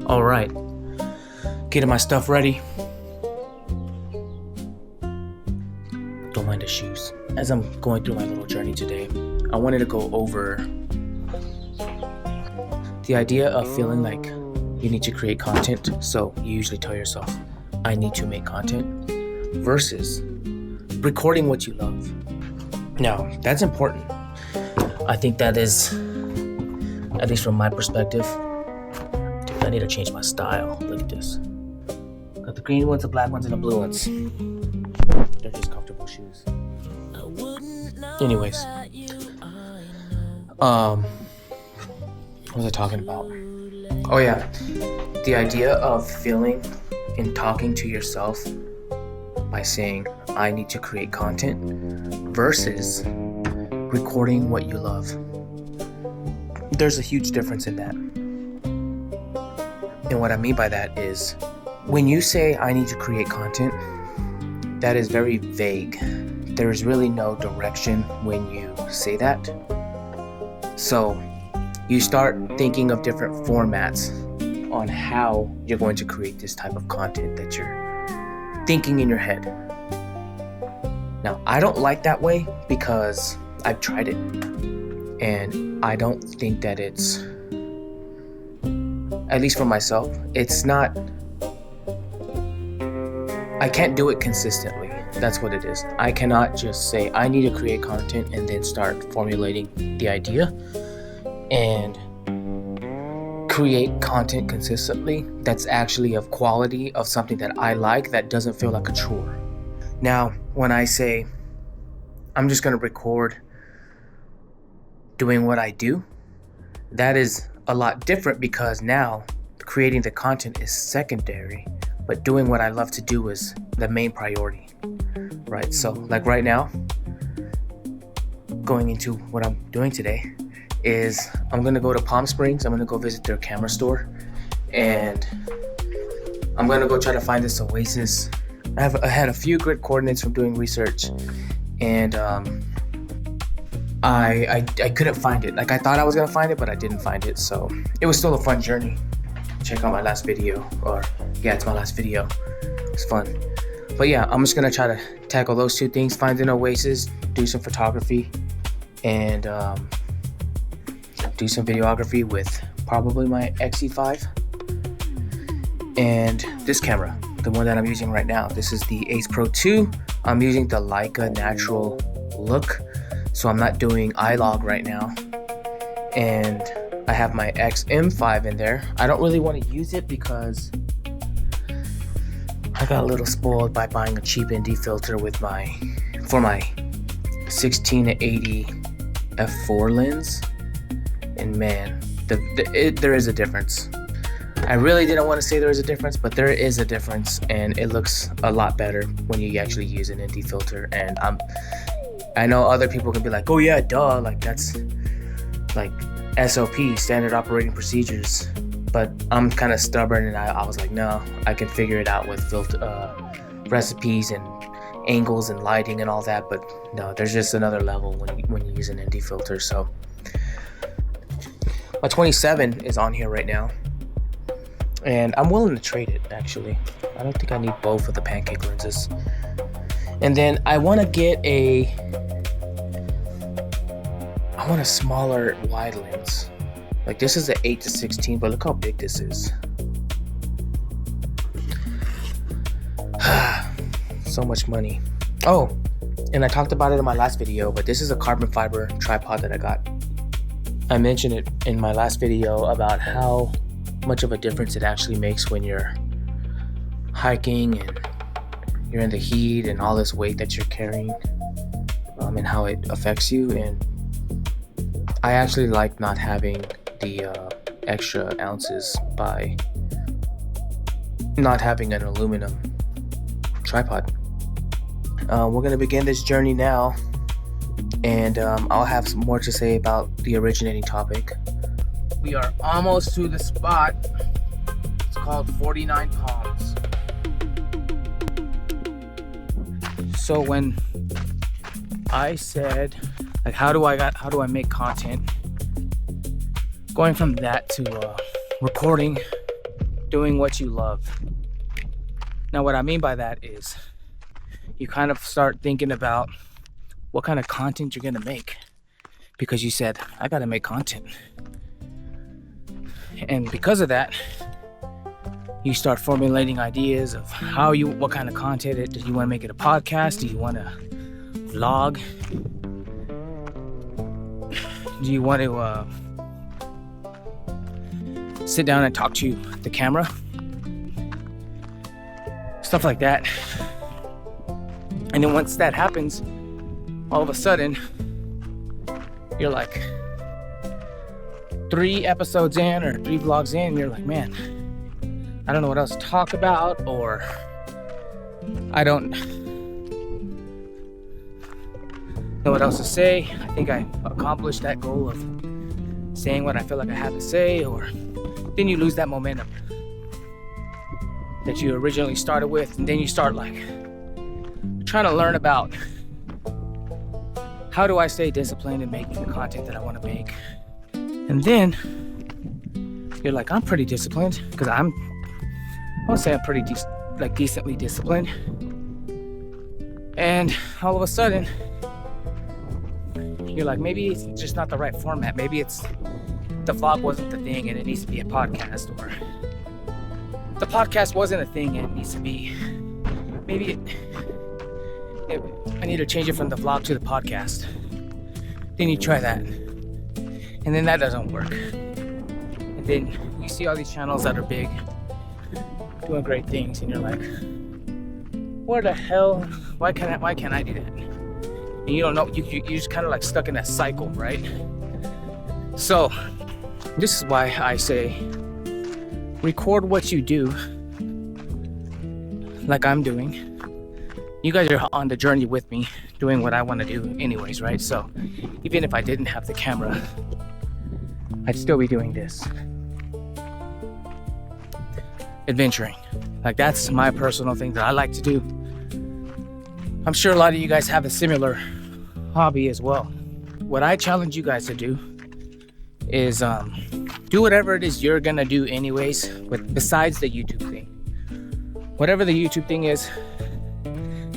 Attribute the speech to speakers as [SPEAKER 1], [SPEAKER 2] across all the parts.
[SPEAKER 1] All right, getting my stuff ready. Don't mind the shoes. As I'm going through my little journey today, I wanted to go over the idea of feeling like you need to create content. So you usually tell yourself, I need to make content, versus recording what you love. Now, that's important. I think that is, at least from my perspective, dude, I need to change my style. Look at this. Got the green ones, the black ones, and the blue ones. They're just comfortable shoes. Anyways, what was I talking about? Oh yeah, the idea of feeling and talking to yourself by saying, I need to create content, versus recording what you love. There's a huge difference in that. And what I mean by that is, when you say, I need to create content, that is very vague. There's really no direction when you say that. So you start thinking of different formats on how you're going to create this type of content that you're thinking in your head. Now, I don't like that way because I've tried it, and I don't think that it's, at least for myself, it's not, I can't do it consistently. That's what it is. I cannot just say, I need to create content and then start formulating the idea and create content consistently that's actually of quality, of something that I like, that doesn't feel like a chore. Now, when I say I'm just going to record doing what I do, that is a lot different, because now creating the content is secondary, but doing what I love to do is the main priority, right? So like right now, going into what I'm doing today is I'm going to go to Palm Springs. I'm going to go visit their camera store, and I'm going to go try to find this Oasis. I had a few grid coordinates from doing research, and I couldn't find it. Like, I thought I was going to find it, but I didn't find it. So it was still a fun journey. Check out my last video, or yeah, it's my last video. It's fun. But yeah, I'm just going to try to tackle those two things, find an Oasis, do some photography, and do some videography with probably my X-E5 and this camera, the one that I'm using right now. This is the Ace Pro 2. I'm using the Leica natural look, so I'm not doing iLog right now. And I have my XM5 in there. I don't really want to use it because I got a little spoiled by buying a cheap ND filter for my 16 to 80 f4 lens. And man, there is a difference. I really didn't want to say there is a difference, but there is a difference, and it looks a lot better when you actually use an ND filter. And I know other people can be like, oh yeah, duh, like that's like SOP, standard operating procedures. But I'm kind of stubborn, and I was like, no, I can figure it out with recipes and angles and lighting and all that. But no, there's just another level when you use an ND filter. So my 27 is on here right now, and I'm willing to trade it, actually. I don't think I need both of the pancake lenses. And then I want to get a smaller wide lens. Like, this is an 8 to 16, but look how big this is. So much money. Oh, and I talked about it in my last video, but this is a carbon fiber tripod that I got. I mentioned it in my last video about how much of a difference it actually makes when you're hiking and you're in the heat and all this weight that you're carrying, and how it affects you. And I actually like not having the extra ounces by not having an aluminum tripod. We're going to begin this journey now, and I'll have some more to say about the originating topic. We are almost to the spot. It's called 49 Palms. So when I said, like, how do I make content, going from that to recording doing what you love. Now, what I mean by that is you kind of start thinking about what kind of content you're gonna make, because you said, I gotta make content. And because of that, you start formulating ideas of what kind of content do you want to make it a podcast? Do you want to vlog? Do you want to sit down and talk to the camera? Stuff like that. And then once that happens, all of a sudden, you're like 3 episodes in or 3 vlogs in, you're like, man, I don't know what else to talk about, or I don't know what else to say. I think I accomplished that goal of saying what I feel like I have to say, or then you lose that momentum that you originally started with, and then you start like trying to learn about how do I stay disciplined in making the content that I want to make. And then you're like, I'm pretty disciplined, because I would say I'm pretty decently disciplined. And all of a sudden, you're like, maybe it's just not the right format. Maybe it's the vlog wasn't the thing and it needs to be a podcast, or the podcast wasn't a thing and it needs to be, maybe I need to change it from the vlog to the podcast. Then you try that, and then that doesn't work. And then you see all these channels that are big, doing great things, and you're like, where the hell, why can't I do that? And you don't know, you're just kind of like stuck in that cycle, right? So this is why I say record what you do, like I'm doing. You guys are on the journey with me, doing what I want to do anyways, right? So even if I didn't have the camera, I'd still be doing this. Adventuring. Like, that's my personal thing that I like to do. I'm sure a lot of you guys have a similar hobby as well. What I challenge you guys to do is do whatever it is you're gonna do anyways, besides the YouTube thing. Whatever the YouTube thing is,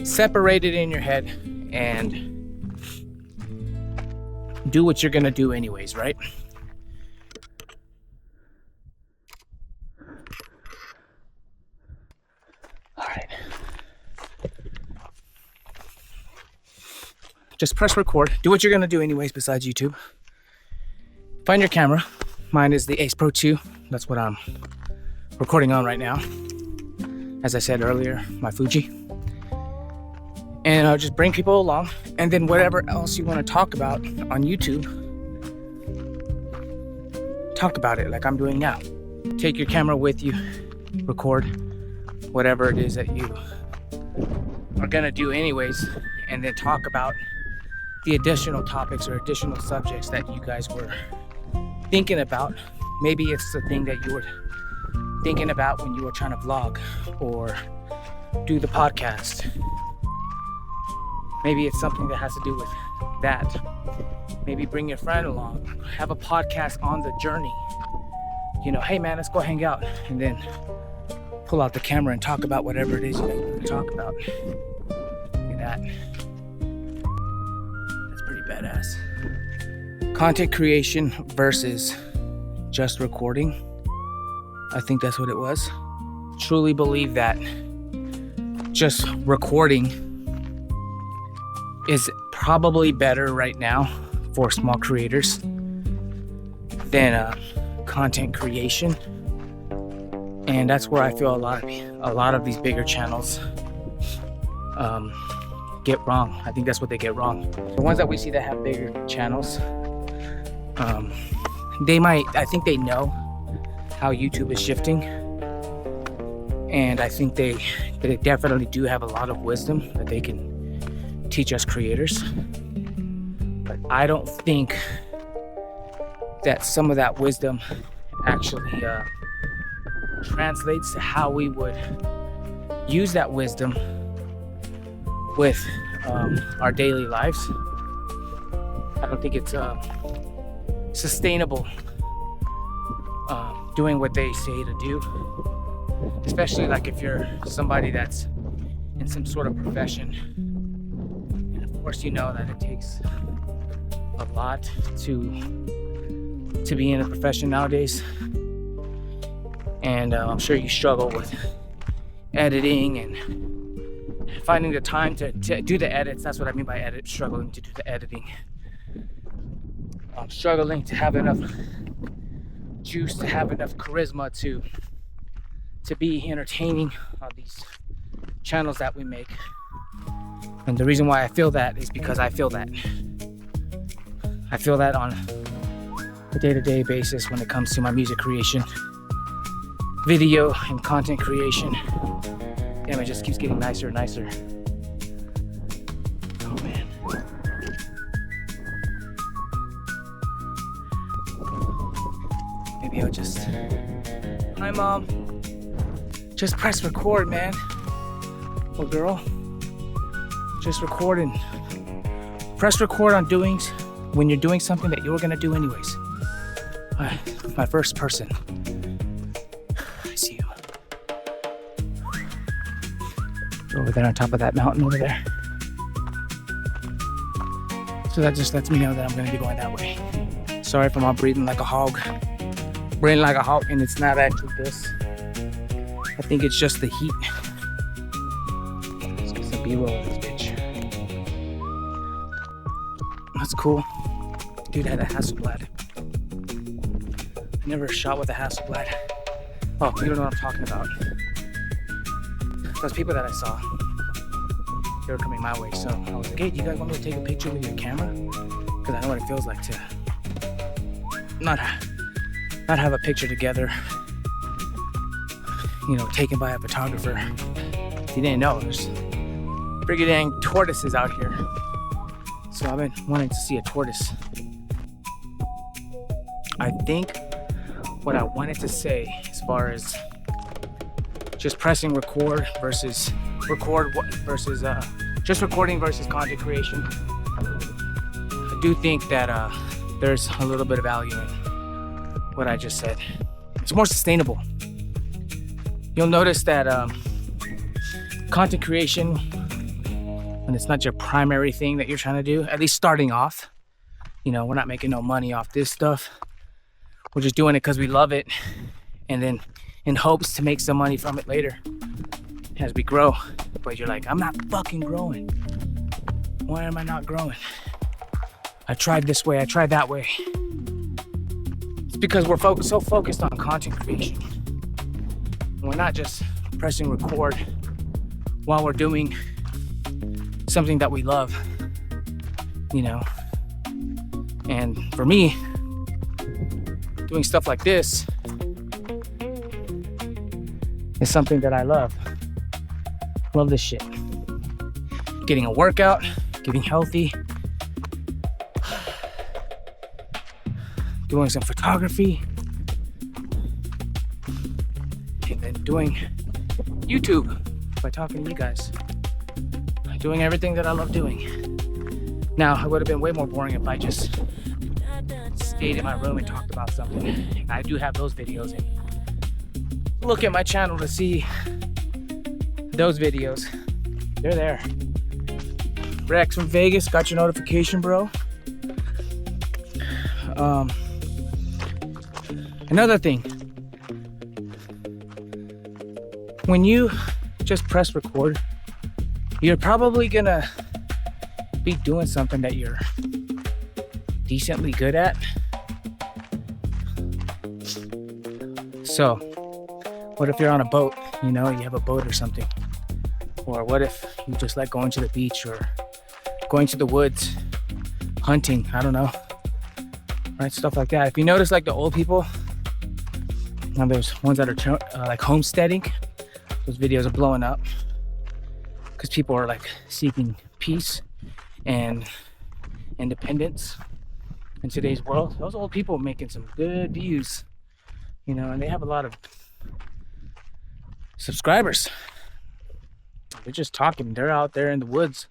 [SPEAKER 1] separate it in your head and do what you're gonna do anyways, right? All right. Just press record. Do what you're gonna do anyways besides YouTube. Find your camera. Mine is the Ace Pro 2. That's what I'm recording on right now. As I said earlier, my Fuji. And I'll just bring people along, and then whatever else you want to talk about on YouTube, talk about it like I'm doing now. Take your camera with you, record whatever it is that you are gonna do anyways, and then talk about the additional topics or additional subjects that you guys were thinking about. Maybe it's the thing that you were thinking about when you were trying to vlog or do the podcast. Maybe it's something that has to do with that. Maybe bring your friend along. Have a podcast on the journey. You know, hey man, let's go hang out. And then pull out the camera and talk about whatever it is you want to talk about. Look at that. That's pretty badass. Content creation versus just recording. I think that's what it was. Truly believe that just recording is probably better right now for small creators than content creation, and that's where I feel a lot of these bigger channels get wrong. I think that's what they get wrong. The ones that we see that have bigger channels, I think they know how YouTube is shifting, and I think they definitely do have a lot of wisdom that they can teach us creators. But I don't think that some of that wisdom actually translates to how we would use that wisdom with our daily lives. I don't think it's sustainable
[SPEAKER 2] doing what they say to do, especially like if you're somebody that's in some sort of profession. And of course, you know that it takes a lot to be in a profession nowadays. And I'm sure you struggle with editing and finding the time to do the edits. That's what I mean by struggling to do the editing. I'm struggling to have enough juice, to have enough charisma to be entertaining on these channels that we make. And the reason why I feel that is because I feel that. I feel that on a day-to-day basis when it comes to my music creation, video and content creation. Damn, it just keeps getting nicer and nicer. Oh man. Maybe I'll just... Hi mom. Just press record, man. Or girl. Just record and press record on doings when you're doing something that you were gonna do anyways. My first person. I see you. Over there on top of that mountain over there. So that just lets me know that I'm gonna be going that way. Sorry if I'm all breathing like a hog. Breathing like a hog, and it's not actually this. I think it's just the heat. Let's get some B-roll of this bitch. That's cool. Dude had a Hasselblad. I never shot with a Hasselblad. Oh, you don't know what I'm talking about. Those people that I saw, they were coming my way. So I was like, hey, do you guys want me to take a picture with your camera? Because I know what it feels like to not have a picture together, you know, taken by a photographer. If you didn't know, there's friggin' dang tortoises out here. So I've been wanting to see a tortoise. I think what I wanted to say as far as just pressing record versus just recording versus content creation, I do think that there's a little bit of value in what I just said. It's more sustainable. You'll notice that content creation, when it's not your primary thing that you're trying to do, at least starting off, you know, we're not making no money off this stuff. We're just doing it because we love it, and then in hopes to make some money from it later as we grow. But you're like, I'm not fucking growing. Why am I not growing? I tried this way, I tried that way. It's because we're so focused on content creation. We're not just pressing record while we're doing something that we love, you know. And for me, doing stuff like this is something that I love. Love this shit. Getting a workout, getting healthy, doing some photography, and then doing YouTube by talking to you guys. Doing everything that I love doing. Now, it would have been way more boring if I just stayed in my room and talked about something. I do have those videos, and look at my channel to see those videos. They're there. Rex from Vegas, got your notification, bro. Another thing, when you just press record, you're probably gonna be doing something that you're decently good at. So, what if you're on a boat, you know, you have a boat or something? Or what if you just like going to the beach or going to the woods, hunting, I don't know, right? Stuff like that. If you notice, like the old people, now there's ones that are like homesteading, those videos are blowing up because people are like seeking peace and independence in today's world. Those old people are making some good views, you know, and they have a lot of subscribers. They're just talking. They're out there in the woods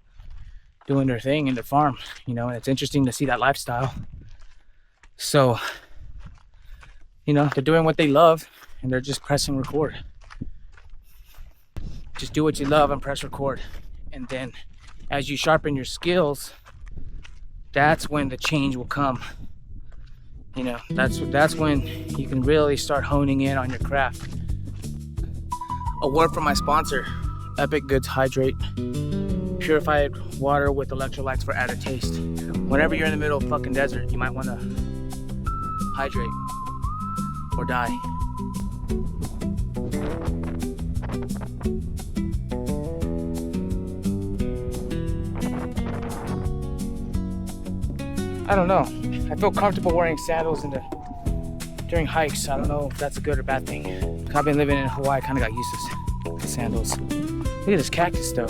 [SPEAKER 2] doing their thing in their farm, you know, and it's interesting to see that lifestyle. So You know, they're doing what they love and they're just pressing record. Just do what you love and press record. And then as you sharpen your skills, that's when the change will come. You know, that's when you can really start honing in on your craft. A word from my sponsor, Epic Goods Hydrate. Purified water with electrolytes for added taste. Whenever you're in the middle of fucking desert, you might want to hydrate or die. I don't know. I feel comfortable wearing sandals during hikes. I don't know if that's a good or bad thing. I've been living in Hawaii, I kind of got used to sandals. Look at this cactus though.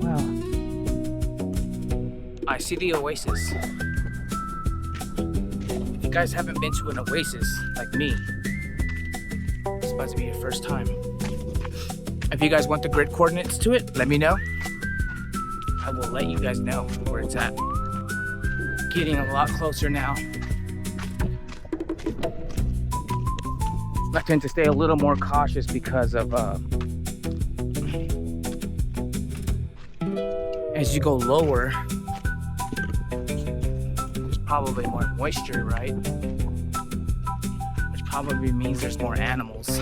[SPEAKER 2] Wow. I see the Oasis. If you guys haven't been to an Oasis like me, it's about to be your first time. If you guys want the grid coordinates to it, let me know. I will let you guys know where it's at. Getting a lot closer now. I tend to stay a little more cautious because of as you go lower, there's probably more moisture, right? Which probably means there's more animals.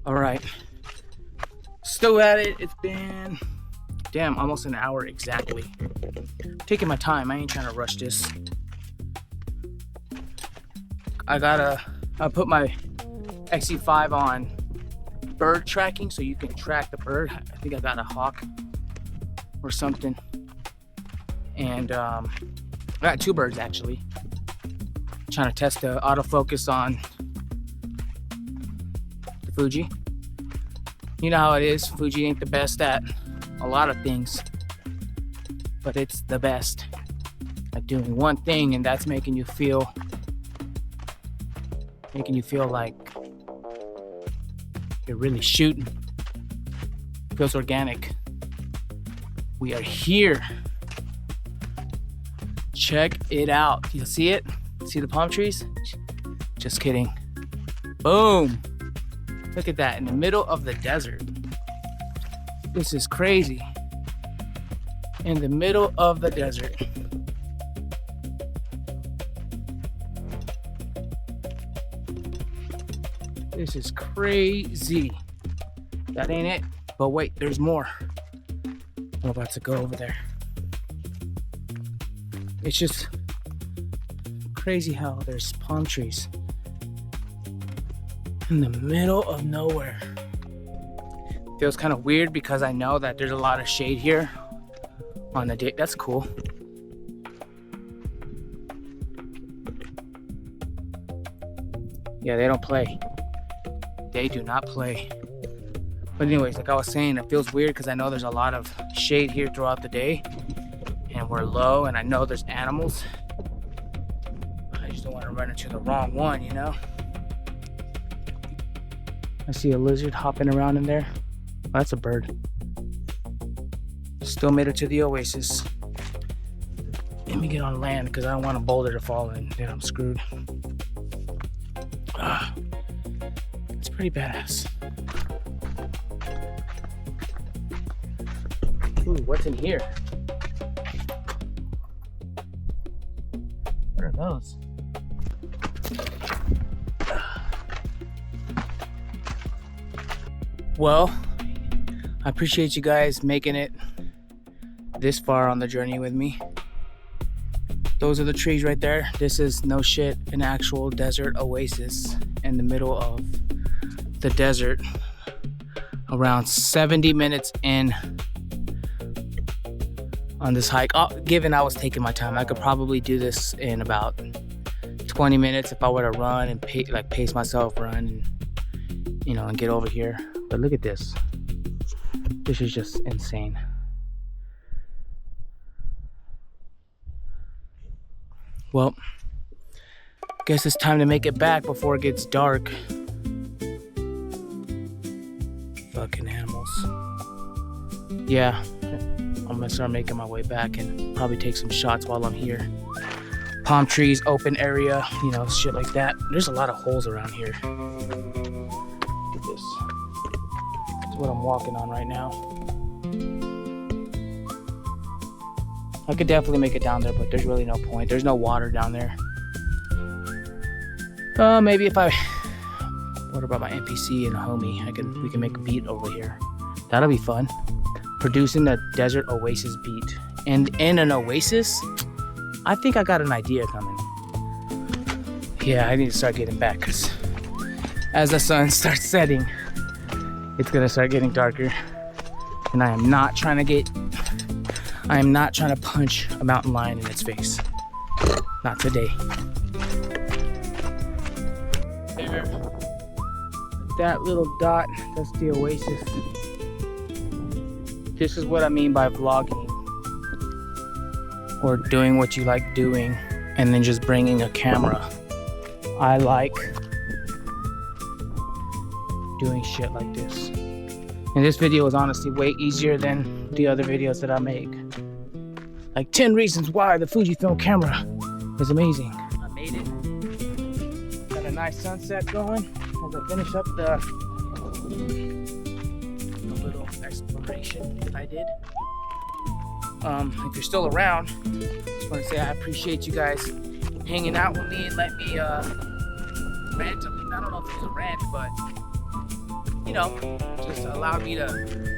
[SPEAKER 2] All right, still at it. It's been, damn, almost an hour exactly. Taking my time, I ain't trying to rush this. I put my X-E5 on bird tracking so you can track the bird. I think I got a hawk or something. And I got 2 birds actually. Trying to test the autofocus on Fuji. You know how it is. Fuji ain't the best at a lot of things, but it's the best at doing one thing, and that's making you feel like you're really shooting. It feels organic. We are here. Check it out. You see it? See the palm trees? Just kidding. Boom. Look at that, in the middle of the desert. This is crazy. In the middle of the desert. This is crazy. That ain't it. But wait, there's more. I'm about to go over there. It's just crazy how there's palm trees in the middle of nowhere. Feels kind of weird because I know that there's a lot of shade here on the day. That's cool. Yeah, they don't play. They do not play. But anyways, like I was saying, it feels weird because I know there's a lot of shade here throughout the day and we're low, and I know there's animals. I just don't want to run into the wrong one, you know? I see a lizard hopping around in there. Oh, that's a bird. Still made it to the Oasis. Let me get on land because I don't want a boulder to fall in. Then I'm screwed. It's pretty badass. Ooh, what's in here? What are those? Well, I appreciate you guys making it this far on the journey with me. Those are the trees right there. This is no shit an actual desert oasis in the middle of the desert. Around 70 minutes in on this hike. Given I was taking my time, I could probably do this in about 20 minutes if I were to run and pace myself, run and you know, and get over here. But look at this. This is just insane. Well, guess it's time to make it back before it gets dark. Fucking animals. Yeah, I'm gonna start making my way back and probably take some shots while I'm here. Palm trees, open area, you know, shit like that. There's a lot of holes around here. Look at this. That's what I'm walking on right now. I could definitely make it down there, but there's really no point. There's no water down there. Maybe if I... What about my NPC and a homie? We can make a beat over here. That'll be fun. Producing a desert oasis beat. And in an oasis, I think I got an idea coming. Yeah, I need to start getting back, because as the sun starts setting, it's gonna start getting darker. And I am not trying to punch a mountain lion in its face. Not today. There. That little dot, that's the oasis. This is what I mean by vlogging. Or doing what you like doing, and then just bringing a camera. I like doing shit like this. And this video is honestly way easier than the other videos that I make. Like 10 reasons why the Fujifilm camera is amazing. I made it. Got a nice sunset going as I finish up the little exploration that I did. If you're still around, just want to say I appreciate you guys hanging out with me and let me rant. I don't know if it's a rant, but you know, just allowed me to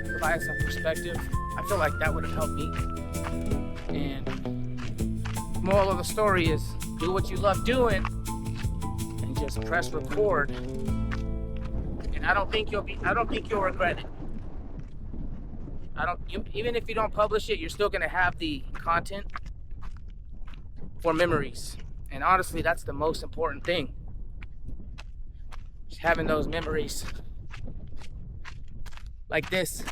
[SPEAKER 2] provide some perspective. I feel like that would have helped me. And moral of the story is, do what you love doing and just press record. And I don't think you'll regret it. Even if you don't publish it, you're still gonna have the content for memories. And honestly, that's the most important thing. Just having those memories like this.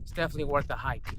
[SPEAKER 2] It's definitely worth the hike.